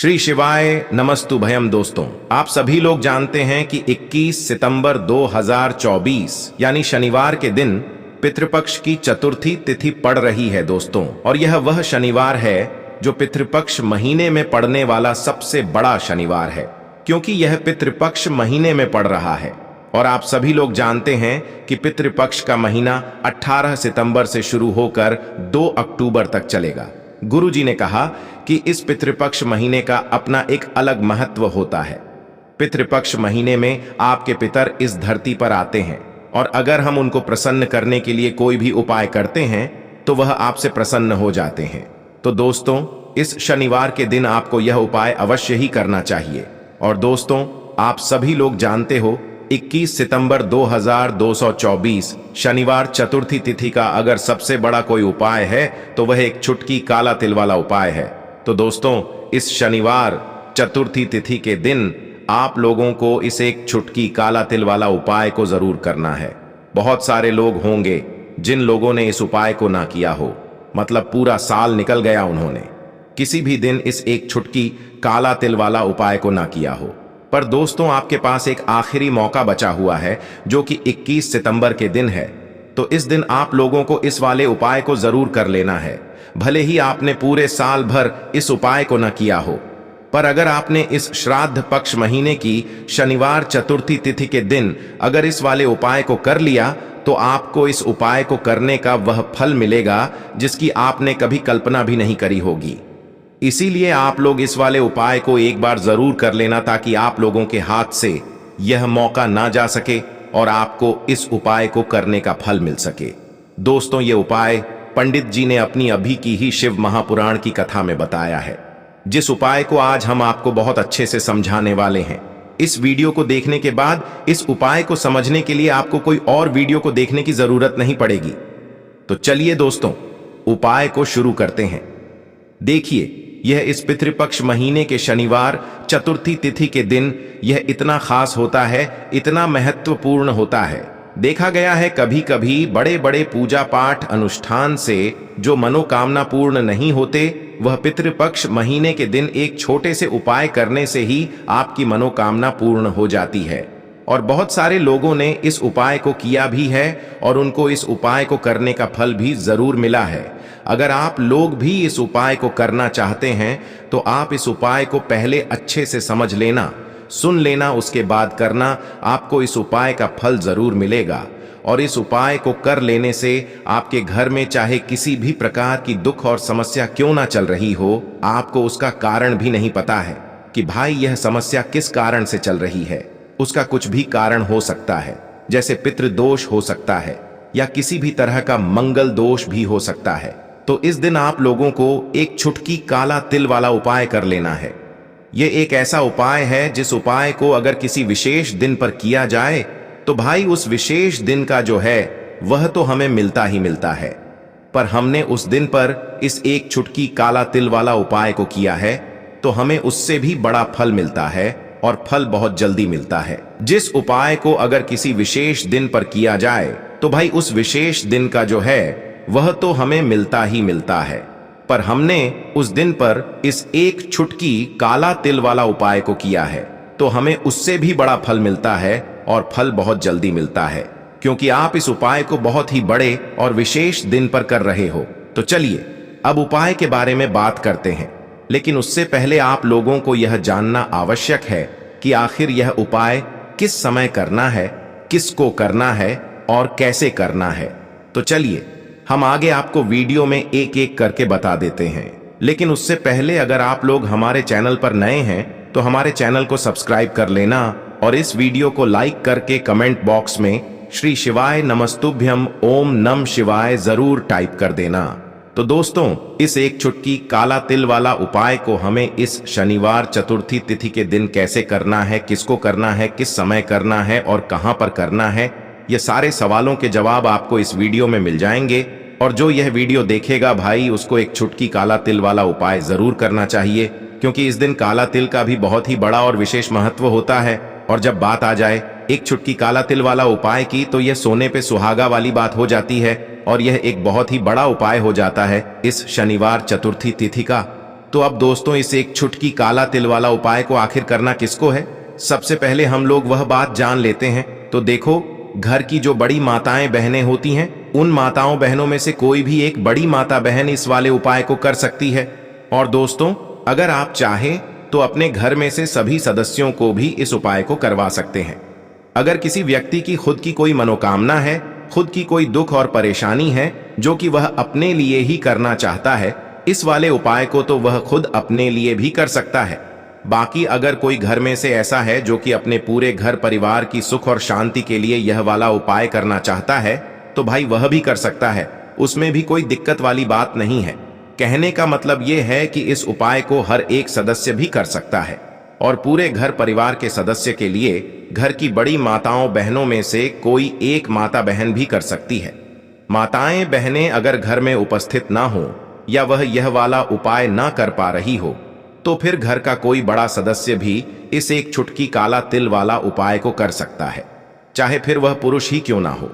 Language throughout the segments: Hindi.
श्री शिवाय नमस्तुभयम। दोस्तों, आप सभी लोग जानते हैं कि 21 सितंबर 2024 यानी शनिवार के दिन पितृपक्ष की चतुर्थी तिथि पड़ रही है दोस्तों। और यह वह शनिवार है जो पितृपक्ष महीने में पड़ने वाला सबसे बड़ा शनिवार है, क्योंकि यह पितृपक्ष महीने में पड़ रहा है। और आप सभी लोग जानते हैं कि पितृपक्ष का महीना 18 सितंबर से शुरू होकर 2 अक्टूबर तक चलेगा। गुरुजी ने कहा कि इस पितृपक्ष महीने का अपना एक अलग महत्व होता है। पितृपक्ष महीने में आपके पितर इस धरती पर आते हैं, और अगर हम उनको प्रसन्न करने के लिए कोई भी उपाय करते हैं तो वह आपसे प्रसन्न हो जाते हैं। तो दोस्तों, इस शनिवार के दिन आपको यह उपाय अवश्य ही करना चाहिए। और दोस्तों, आप सभी लोग जानते हो 21 सितंबर 2224 शनिवार चतुर्थी तिथि का अगर सबसे बड़ा कोई उपाय है तो वह एक चुटकी काला तिल वाला उपाय है। तो दोस्तों, इस शनिवार चतुर्थी तिथि के दिन आप लोगों को इस एक चुटकी काला तिल वाला उपाय को जरूर करना है। बहुत सारे लोग होंगे जिन लोगों ने इस उपाय को ना किया हो, मतलब पूरा साल निकल गया उन्होंने किसी भी दिन इस एक चुटकी काला तिल वाला उपाय को ना किया हो। पर दोस्तों, आपके पास एक आखिरी मौका बचा हुआ है जो कि 21 सितंबर के दिन है। तो इस दिन आप लोगों को इस वाले उपाय को जरूर कर लेना है। भले ही आपने पूरे साल भर इस उपाय को न किया हो, पर अगर आपने इस श्राद्ध पक्ष महीने की शनिवार चतुर्थी तिथि के दिन अगर इस वाले उपाय को कर लिया तो आपको इस उपाय को करने का वह फल मिलेगा जिसकी आपने कभी कल्पना भी नहीं करी होगी। इसीलिए आप लोग इस वाले उपाय को एक बार जरूर कर लेना, ताकि आप लोगों के हाथ से यह मौका ना जा सके और आपको इस उपाय को करने का फल मिल सके। दोस्तों, ये उपाय पंडित जी ने अपनी अभी की ही शिव महापुराण की कथा में बताया है, जिस उपाय को आज हम आपको बहुत अच्छे से समझाने वाले हैं। इस वीडियो को देखने के बाद इस उपाय को समझने के लिए आपको कोई और वीडियो को देखने की जरूरत नहीं पड़ेगी। तो चलिए दोस्तों, उपाय को शुरू करते हैं। देखिए, यह इस पितृपक्ष महीने के शनिवार चतुर्थी तिथि के दिन यह इतना खास होता है, इतना महत्वपूर्ण होता है। देखा गया है कभी कभी बड़े बड़े पूजा पाठ अनुष्ठान से जो मनोकामना पूर्ण नहीं होते, वह पितृपक्ष महीने के दिन एक छोटे से उपाय करने से ही आपकी मनोकामना पूर्ण हो जाती है। और बहुत सारे लोगों ने इस उपाय को किया भी है और उनको इस उपाय को करने का फल भी जरूर मिला है। अगर आप लोग भी इस उपाय को करना चाहते हैं तो आप इस उपाय को पहले अच्छे से समझ लेना, सुन लेना, उसके बाद करना। आपको इस उपाय का फल जरूर मिलेगा। और इस उपाय को कर लेने से आपके घर में चाहे किसी भी प्रकार की दुख और समस्या क्यों ना चल रही हो, आपको उसका कारण भी नहीं पता है कि भाई यह समस्या किस कारण से चल रही है। उसका कुछ भी कारण हो सकता है, जैसे पितृदोष हो सकता है या किसी भी तरह का मंगल दोष भी हो सकता है। तो इस दिन आप लोगों को एक चुटकी काला तिल वाला उपाय कर लेना है। यह एक ऐसा उपाय है जिस उपाय को अगर किसी विशेष दिन पर किया जाए तो भाई उस विशेष दिन का जो है वह तो हमें मिलता ही मिलता है। पर हमने उस दिन पर इस एक चुटकी काला तिल वाला उपाय को किया है तो हमें उससे भी बड़ा फल मिलता है, और फल बहुत जल्दी मिलता है। जिस उपाय को अगर किसी विशेष दिन पर किया जाए तो भाई उस विशेष दिन का जो है वह तो हमें मिलता ही मिलता है, पर हमने उस दिन पर इस एक चुटकी काला तिल वाला उपाय को किया है तो हमें उससे भी बड़ा फल मिलता है, और फल बहुत जल्दी मिलता है, क्योंकि आप इस उपाय को बहुत ही बड़े और विशेष दिन पर कर रहे हो। तो चलिए अब उपाय के बारे में बात करते हैं, लेकिन उससे पहले आप लोगों को यह जानना आवश्यक है कि आखिर यह उपाय किस समय करना है, किसको करना है और कैसे करना है। तो चलिए हम आगे आपको वीडियो में एक एक करके बता देते हैं। लेकिन उससे पहले अगर आप लोग हमारे चैनल पर नए हैं तो हमारे चैनल को सब्सक्राइब कर लेना, और इस वीडियो को लाइक करके कमेंट बॉक्स में श्री शिवाय नमस्तुभ्यम ओम नम शिवाय जरूर टाइप कर देना। तो दोस्तों, इस एक चुटकी काला तिल वाला उपाय को हमें इस शनिवार चतुर्थी तिथि के दिन कैसे करना है, किसको करना है, किस समय करना है और कहां पर करना है, ये सारे सवालों के जवाब आपको इस वीडियो में मिल जाएंगे। और जो यह वीडियो देखेगा भाई, उसको एक चुटकी काला तिल वाला उपाय जरूर करना चाहिए, क्योंकि इस दिन काला तिल का भी बहुत ही बड़ा और विशेष महत्व होता है। और जब बात आ जाए एक चुटकी काला तिल वाला उपाय की, तो यह सोने पे सुहागा वाली बात हो जाती है, और यह एक बहुत ही बड़ा उपाय हो जाता है इस शनिवार चतुर्थी तिथि का। तो अब दोस्तों इस एक चुटकी काला तिल वाला उपाय को आखिर करना किसको है? सबसे पहले हम लोग वह बात जान लेते हैं। तो देखो, घर की जो बड़ी माताएं बहनें होती हैं, उन माताओं बहनों में से कोई भी एक बड़ी माता बहन इस वाले उपाय को कर सकती है। और दोस्तों, अगर आप चाहें तो अपने घर में से सभी सदस्यों को भी इस उपाय को करवा सकते हैं। अगर किसी व्यक्ति की खुद की कोई मनोकामना है, खुद की कोई दुख और परेशानी है जो कि वह अपने लिए ही करना चाहता है, इस वाले उपाय को तो वह खुद अपने लिए भी कर सकता है। बाकी अगर कोई घर में से ऐसा है जो कि अपने पूरे घर परिवार की सुख और शांति के लिए यह वाला उपाय करना चाहता है, तो भाई वह भी कर सकता है, उसमें भी कोई दिक्कत वाली बात नहीं है। कहने का मतलब यह है कि इस उपाय को हर एक सदस्य भी कर सकता है और पूरे घर परिवार के सदस्य के लिए घर की बड़ी माताओं बहनों में से कोई एक माता बहन भी कर सकती है। माताएं बहनें अगर घर में उपस्थित ना हो या वह यह वाला उपाय ना कर पा रही हो, तो फिर घर का कोई बड़ा सदस्य भी इस एक चुटकी काला तिल वाला उपाय को कर सकता है, चाहे फिर वह पुरुष ही क्यों ना हो।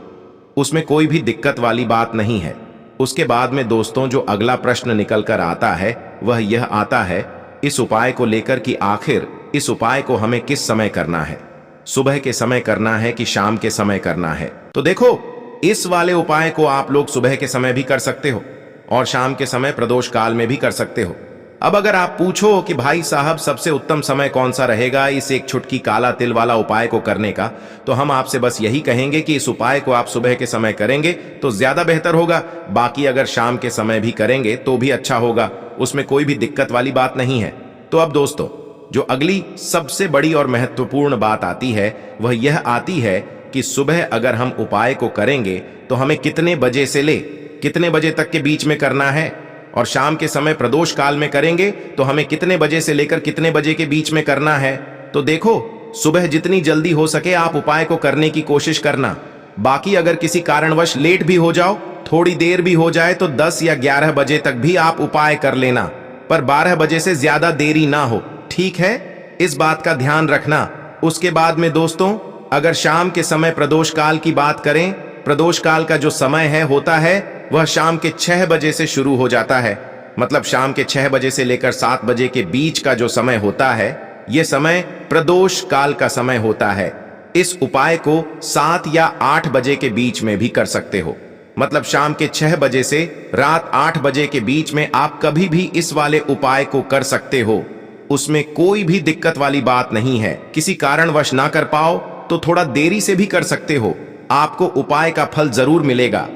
उसमें कोई भी दिक्कत वाली बात नहीं है। उसके बाद में दोस्तों जो अगला प्रश्न निकल कर आता है वह यह आता है इस उपाय को लेकर कि आखिर इस उपाय को हमें किस समय करना है, सुबह के समय करना है कि शाम के समय करना है। तो देखो, इस वाले उपाय को आप लोग सुबह के समय भी कर सकते हो और शाम के समय प्रदोष काल में भी कर सकते हो। अब अगर आप पूछो कि भाई साहब सबसे उत्तम समय कौन सा रहेगा इस एक चुटकी काला तिल वाला उपाय को करने का, तो हम आपसे बस यही कहेंगे कि इस उपाय को आप सुबह के समय करेंगे तो ज्यादा बेहतर होगा। बाकी अगर शाम के समय भी करेंगे तो भी अच्छा होगा, उसमें कोई भी दिक्कत वाली बात नहीं है। तो अब दोस्तों, जो अगली सबसे बड़ी और महत्वपूर्ण बात आती है वह यह आती है कि सुबह अगर हम उपाय को करेंगे तो हमें कितने बजे से ले कितने बजे तक के बीच में करना है, और शाम के समय प्रदोष काल में करेंगे तो हमें कितने बजे से लेकर कितने बजे के बीच में करना है। तो देखो, सुबह जितनी जल्दी हो सके आप उपाय को करने की कोशिश करना। बाकी अगर किसी कारणवश लेट भी हो जाओ, थोड़ी देर भी हो जाए, तो 10 या 11 बजे तक भी आप उपाय कर लेना, पर 12 बजे से ज्यादा देरी ना हो, ठीक है? इस बात का ध्यान रखना। उसके बाद में दोस्तों, अगर शाम के समय प्रदोष काल की बात करें, प्रदोष काल का जो समय है होता है वह शाम के 6 बजे से शुरू हो जाता है। मतलब शाम के 6 बजे से लेकर 7 बजे के बीच का जो समय होता है, यह समय प्रदोष काल का समय होता है। इस उपाय को 7 या 8 बजे के बीच में भी कर सकते हो। मतलब शाम के 6 बजे से रात 8 बजे के बीच में आप कभी भी इस वाले उपाय को कर सकते हो, उसमें कोई भी दिक्कत वाली बात नहीं है। किसी कारणवश ना कर पाओ तो थोड़ा देरी से भी कर सकते हो, आपको उपाय का फल जरूर मिलेगा।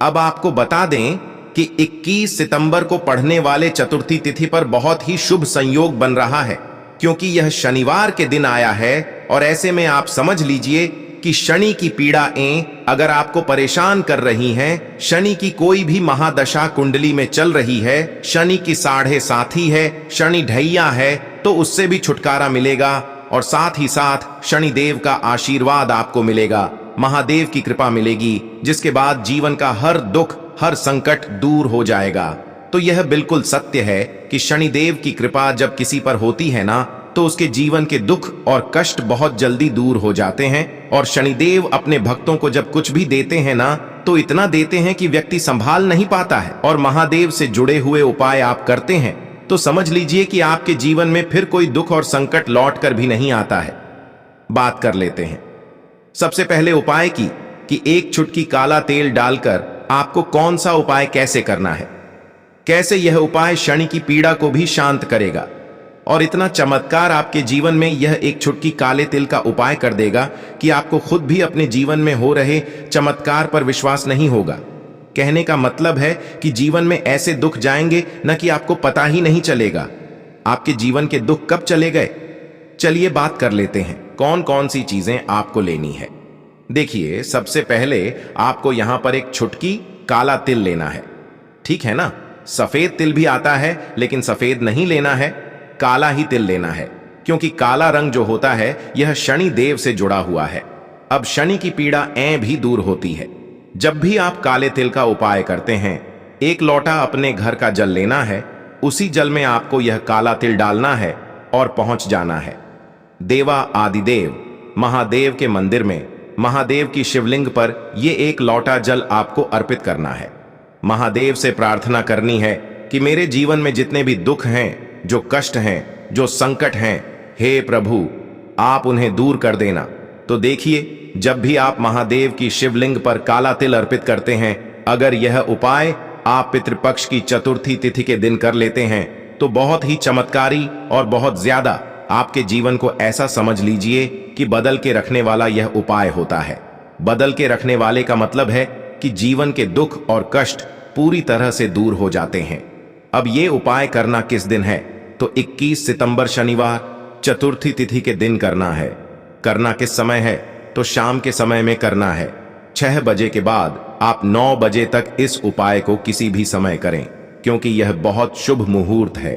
अब आपको बता दें कि 21 सितंबर को पढ़ने वाले चतुर्थी तिथि पर बहुत ही शुभ संयोग बन रहा है, क्योंकि यह शनिवार के दिन आया है। और ऐसे में आप समझ लीजिए कि शनि की पीड़ाएं अगर आपको परेशान कर रही हैं, शनि की कोई भी महादशा कुंडली में चल रही है, शनि की 7.5 है, शनि ढैया है, तो उससे भी छुटकारा मिलेगा। और साथ ही साथ शनिदेव का आशीर्वाद आपको मिलेगा, महादेव की कृपा मिलेगी, जिसके बाद जीवन का हर दुख हर संकट दूर हो जाएगा। तो यह बिल्कुल सत्य है कि शनिदेव की कृपा जब किसी पर होती है ना, तो उसके जीवन के दुख और कष्ट बहुत जल्दी दूर हो जाते हैं। और शनिदेव अपने भक्तों को जब कुछ भी देते हैं ना, तो इतना देते हैं कि व्यक्ति संभाल नहीं पाता है। और महादेव से जुड़े हुए उपाय आप करते हैं तो समझ लीजिए कि आपके जीवन में फिर कोई दुख और संकट लौट कर भी नहीं आता है। बात कर लेते हैं सबसे पहले उपाय की कि एक चुटकी काला तेल डालकर आपको कौन सा उपाय कैसे करना है, कैसे यह उपाय शनि की पीड़ा को भी शांत करेगा। और इतना चमत्कार आपके जीवन में यह एक चुटकी काले तिल का उपाय कर देगा कि आपको खुद भी अपने जीवन में हो रहे चमत्कार पर विश्वास नहीं होगा। कहने का मतलब है कि जीवन में ऐसे दुख जाएंगे न कि आपको पता ही नहीं चलेगा आपके जीवन के दुख कब चले गए। चलिए बात कर लेते हैं कौन कौन सी चीजें आपको लेनी है। देखिए, सबसे पहले आपको यहां पर एक चुटकी काला तिल लेना है, ठीक है ना? सफेद तिल भी आता है, लेकिन सफेद नहीं लेना है, काला ही तिल लेना है, क्योंकि काला रंग जो होता है यह शनि देव से जुड़ा हुआ है। अब शनि की पीड़ा भी दूर होती है। जब भी आप काले तिल का उपाय करते हैं, एक लोटा अपने घर का जल लेना है, उसी जल में आपको यह काला तिल डालना है और पहुंच जाना है देवा आदिदेव महादेव के मंदिर में। महादेव की शिवलिंग पर यह एक लोटा जल आपको अर्पित करना है। महादेव से प्रार्थना करनी है कि मेरे जीवन में जितने भी दुख हैं जो कष्ट हैं, जो संकट हैं, हे प्रभु आप उन्हें दूर कर देना। तो देखिए, जब भी आप महादेव की शिवलिंग पर काला तिल अर्पित करते हैं, अगर यह उपाय आप पितृपक्ष की चतुर्थी तिथि के दिन कर लेते हैं तो बहुत ही चमत्कारी और बहुत ज्यादा आपके जीवन को ऐसा समझ लीजिए कि बदल के रखने वाला यह उपाय होता है। बदल के रखने वाले का मतलब है कि जीवन के दुख और कष्ट पूरी तरह से दूर हो जाते हैं। अब ये उपाय करना किस दिन है? तो 21 सितंबर शनिवार चतुर्थी तिथि के दिन करना है। करना किस समय है? तो शाम के समय में करना है। 6 बजे के बाद आप 9 बजे तक इस उपाय को किसी भी समय करें, क्योंकि यह बहुत शुभ मुहूर्त है।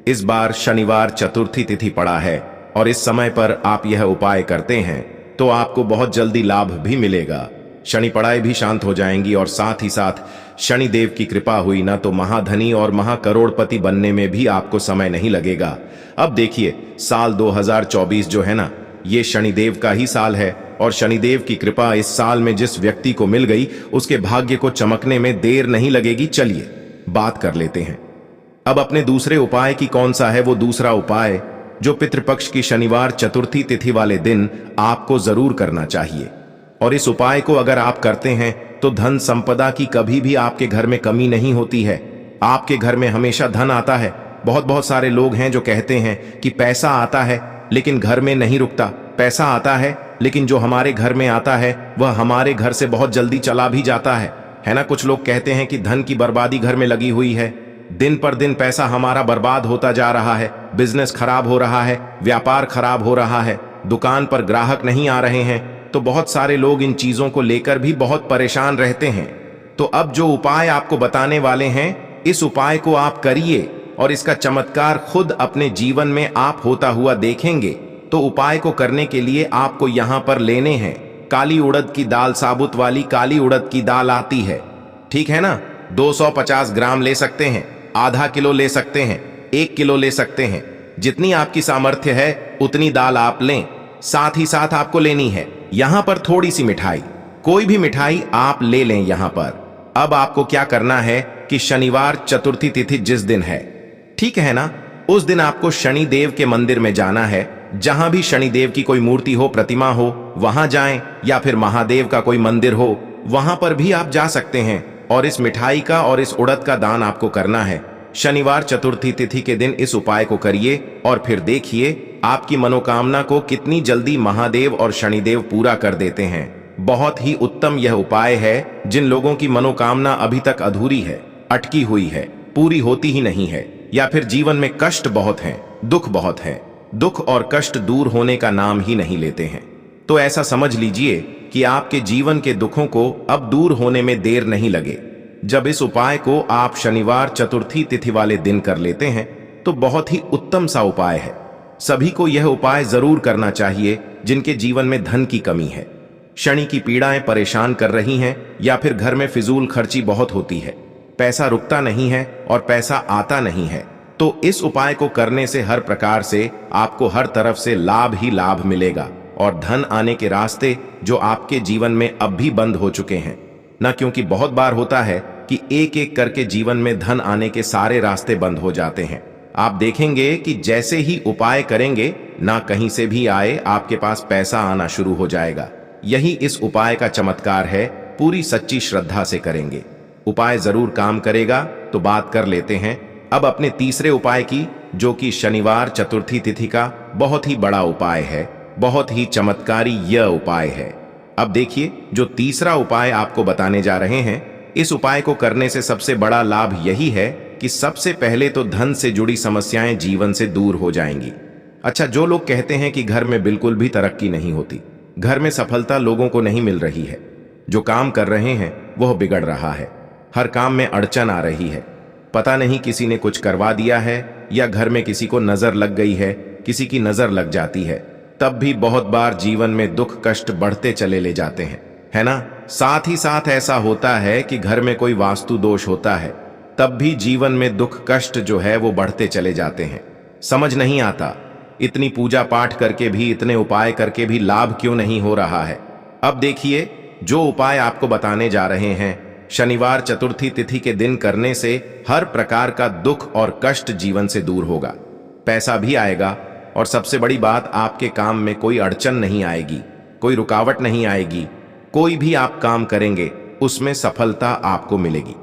इस बार शनिवार चतुर्थी तिथि पड़ा है और इस समय पर आप यह उपाय करते हैं तो आपको बहुत जल्दी लाभ भी मिलेगा। शनि पड़ाएं भी शांत हो जाएंगी और साथ ही साथ शनिदेव की कृपा हुई ना तो महाधनी और महाकरोड़पति बनने में भी आपको समय नहीं लगेगा। अब देखिए, साल 2024 जो है ना, ये शनिदेव का ही साल है और शनिदेव की कृपा इस साल में जिस व्यक्ति को मिल गई उसके भाग्य को चमकने में देर नहीं लगेगी। चलिए बात कर लेते हैं अब अपने दूसरे उपाय की। कौन सा है वो दूसरा उपाय जो पितृपक्ष की शनिवार चतुर्थी तिथि वाले दिन आपको जरूर करना चाहिए। और इस उपाय को अगर आप करते हैं तो धन संपदा की कभी भी आपके घर में कमी नहीं होती है। आपके घर में हमेशा धन आता है। बहुत सारे लोग हैं जो कहते हैं कि पैसा आता है लेकिन घर में नहीं रुकता। पैसा आता है लेकिन जो हमारे घर में आता है वह हमारे घर से बहुत जल्दी चला भी जाता है ना। कुछ लोग कहते हैं कि धन की बर्बादी घर में लगी हुई है। दिन पर दिन पैसा हमारा बर्बाद होता जा रहा है, बिजनेस खराब हो रहा है, व्यापार खराब हो रहा है, दुकान पर ग्राहक नहीं आ रहे हैं। तो बहुत सारे लोग इन चीजों को लेकर भी बहुत परेशान रहते हैं। तो अब जो उपाय आपको बताने वाले हैं, इस उपाय को आप करिए और इसका चमत्कार खुद अपने जीवन में आप होता हुआ देखेंगे। तो उपाय को करने के लिए आपको यहां पर लेने हैं काली उड़द की दाल। साबुत वाली काली उड़द की दाल आती है, ठीक है ना। 250 ग्राम ले सकते हैं, आधा किलो ले सकते हैं, 1 किलो ले सकते हैं। जितनी आपकी सामर्थ्य है उतनी दाल आप लें। साथ ही साथ आपको लेनी है यहां पर थोड़ी सी मिठाई, कोई भी मिठाई आप ले लें यहां पर। अब आपको क्या करना है कि शनिवार चतुर्थी तिथि जिस दिन है, ठीक है ना, उस दिन आपको शनिदेव के मंदिर में जाना है। जहां भी शनिदेव की कोई मूर्ति हो, प्रतिमा हो, वहां जाएं, या फिर महादेव का कोई मंदिर हो वहां पर भी आप जा सकते हैं। और इस मिठाई का और इस उड़द का दान आपको करना है। शनिवार चतुर्थी तिथि के दिन इस उपाय को करिए और फिर देखिए आपकी मनोकामना को कितनी जल्दी महादेव और शनिदेव पूरा कर देते हैं। बहुत ही उत्तम यह उपाय है। जिन लोगों की मनोकामना अभी तक अधूरी है, अटकी हुई है, पूरी होती ही नहीं है, या फिर जीवन में कष्ट बहुत हैं, दुख बहुत है, दुख और कष्ट दूर होने का नाम ही नहीं लेते हैं, तो ऐसा समझ लीजिए कि आपके जीवन के दुखों को अब दूर होने में देर नहीं लगे। जब इस उपाय को आप शनिवार चतुर्थी तिथि वाले दिन कर लेते हैं तो बहुत ही उत्तम सा उपाय है। सभी को यह उपाय जरूर करना चाहिए जिनके जीवन में धन की कमी है, शनि की पीड़ाएं परेशान कर रही हैं, या फिर घर में फिजूल खर्ची बहुत होती है, पैसा रुकता नहीं है और पैसा आता नहीं है। तो इस उपाय को करने से हर प्रकार से आपको हर तरफ से लाभ ही लाभ मिलेगा और धन आने के रास्ते जो आपके जीवन में अब भी बंद हो चुके हैं ना, क्योंकि बहुत बार होता है कि एक एक करके जीवन में धन आने के सारे रास्ते बंद हो जाते हैं। आप देखेंगे कि जैसे ही उपाय करेंगे ना, कहीं से भी आए आपके पास पैसा आना शुरू हो जाएगा। यही इस उपाय का चमत्कार है। पूरी सच्ची श्रद्धा से करेंगे, उपाय जरूर काम करेगा। तो बात कर लेते हैं अब अपने तीसरे उपाय की, जो कि शनिवार चतुर्थी तिथि का बहुत ही बड़ा उपाय है, बहुत ही चमत्कारी यह उपाय है। अब देखिए, जो तीसरा उपाय आपको बताने जा रहे हैं, इस उपाय को करने से सबसे बड़ा लाभ यही है कि सबसे पहले तो धन से जुड़ी समस्याएं जीवन से दूर हो जाएंगी। अच्छा, जो लोग कहते हैं कि घर में बिल्कुल भी तरक्की नहीं होती, घर में सफलता लोगों को नहीं मिल रही है, जो काम कर रहे हैं वह बिगड़ रहा है, हर काम में अड़चन आ रही है, पता नहीं किसी ने कुछ करवा दिया है या घर में किसी को नजर लग गई है, किसी की नजर लग जाती है, तब भी बहुत बार जीवन में दुख कष्ट बढ़ते चले ले जाते हैं, है ना। साथ ही साथ ऐसा होता है कि घर में कोई वास्तु दोष होता है, तब भी जीवन में दुख कष्ट जो है वो बढ़ते चले जाते हैं। समझ नहीं आता, इतनी पूजा पाठ करके भी, इतने उपाय करके भी लाभ क्यों नहीं हो रहा है। अब देखिए, जो उपाय आपको बताने जा रहे हैं, शनिवार चतुर्थी तिथि के दिन करने से हर प्रकार का दुख और कष्ट जीवन से दूर होगा। पैसा भी आएगा और सबसे बड़ी बात, आपके काम में कोई अड़चन नहीं आएगी, कोई रुकावट नहीं आएगी। कोई भी आप काम करेंगे उसमें सफलता आपको मिलेगी।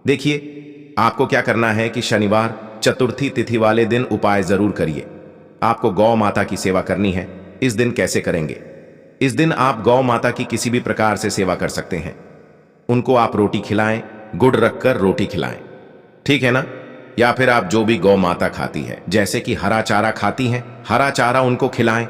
देखिए, आपको क्या करना है कि शनिवार चतुर्थी तिथि वाले दिन उपाय जरूर करिए। आपको गौ माता की सेवा करनी है। इस दिन कैसे करेंगे? इस दिन आप गौ माता की किसी भी प्रकार से सेवा कर सकते हैं। उनको आप रोटी खिलाएं, गुड़ रखकर रोटी खिलाएं, ठीक है ना? या फिर आप जो भी गौ माता खाती है, जैसे कि हरा चारा खाती हैं, हरा चारा उनको खिलाएं।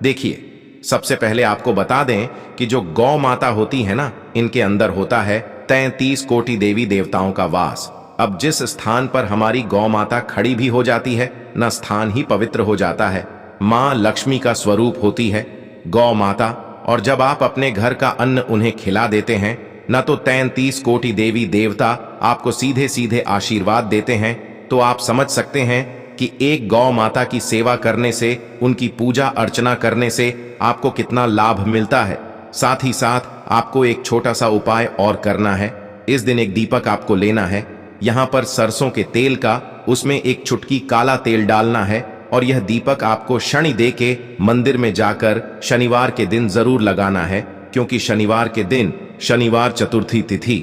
देखिए, सबसे पहले आपको बता दें कि जो गौ माता होती है ना, इनके अंदर होता है 33 कोटि देवी देवताओं का वास। अब जिस स्थान पर हमारी गौ माता खड़ी भी हो जाती है, न स्थान ही पवित्र हो जाता है। मां लक्ष्मी का स्वरूप होती है गौ माता, और जब आप अपने घर का अन्न उन्हें खिला देते हैं, न तो 33 कोटि देवी देवता आपको सीधे सीधे आशीर्वाद देते हैं, तो आप समझ सकते हैं कि एक गौ माता की सेवा करने से, उनकी पूजा अर्चना करने से आपको कितना लाभ मिलता है। साथ ही साथ आपको एक छोटा सा उपाय और करना है। इस दिन एक दीपक आपको लेना है, यहाँ पर सरसों के तेल का, उसमें एक चुटकी काला तेल डालना है, और यह दीपक आपको शनि दे के मंदिर में जाकर शनिवार के दिन जरूर लगाना है, क्योंकि शनिवार के दिन शनिवार चतुर्थी तिथि।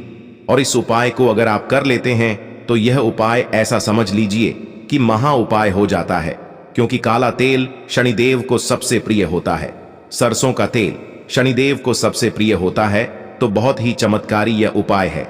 और इस उपाय को अगर आप कर लेते हैं तो यह उपाय ऐसा समझ लीजिए कि महा उपाय हो जाता है, क्योंकि काला तेल शनिदेव को सबसे प्रिय होता है, सरसों का तेल शनिदेव को सबसे प्रिय होता है। तो बहुत ही चमत्कारी यह उपाय है,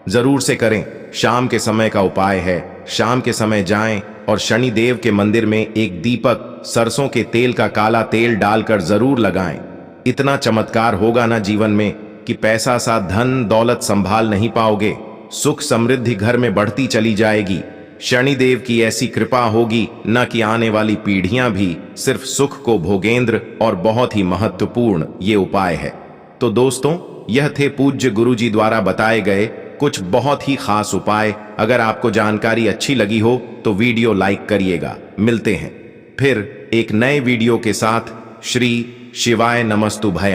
जरूर से करें। शाम के समय का उपाय है। शाम के समय जाएं और शनिदेव के मंदिर में एक दीपक सरसों के तेल का काला तेल डालकर जरूर लगाएं। इतना चमत्कार होगा ना जीवन में कि पैसा सा धन दौलत संभाल नहीं पाओगे। सुख समृद्धि घर में बढ़ती चली जाएगी। शनिदेव की ऐसी कृपा होगी न कि आने वाली पीढ़ियां भी सिर्फ सुख को भोगेंद्र। और बहुत ही महत्वपूर्ण ये उपाय है। तो दोस्तों, यह थे पूज्य गुरुजी द्वारा बताए गए कुछ बहुत ही खास उपाय। अगर आपको जानकारी अच्छी लगी हो तो वीडियो लाइक करिएगा। मिलते हैं फिर एक नए वीडियो के साथ। श्री शिवाय नमस्तु भयम।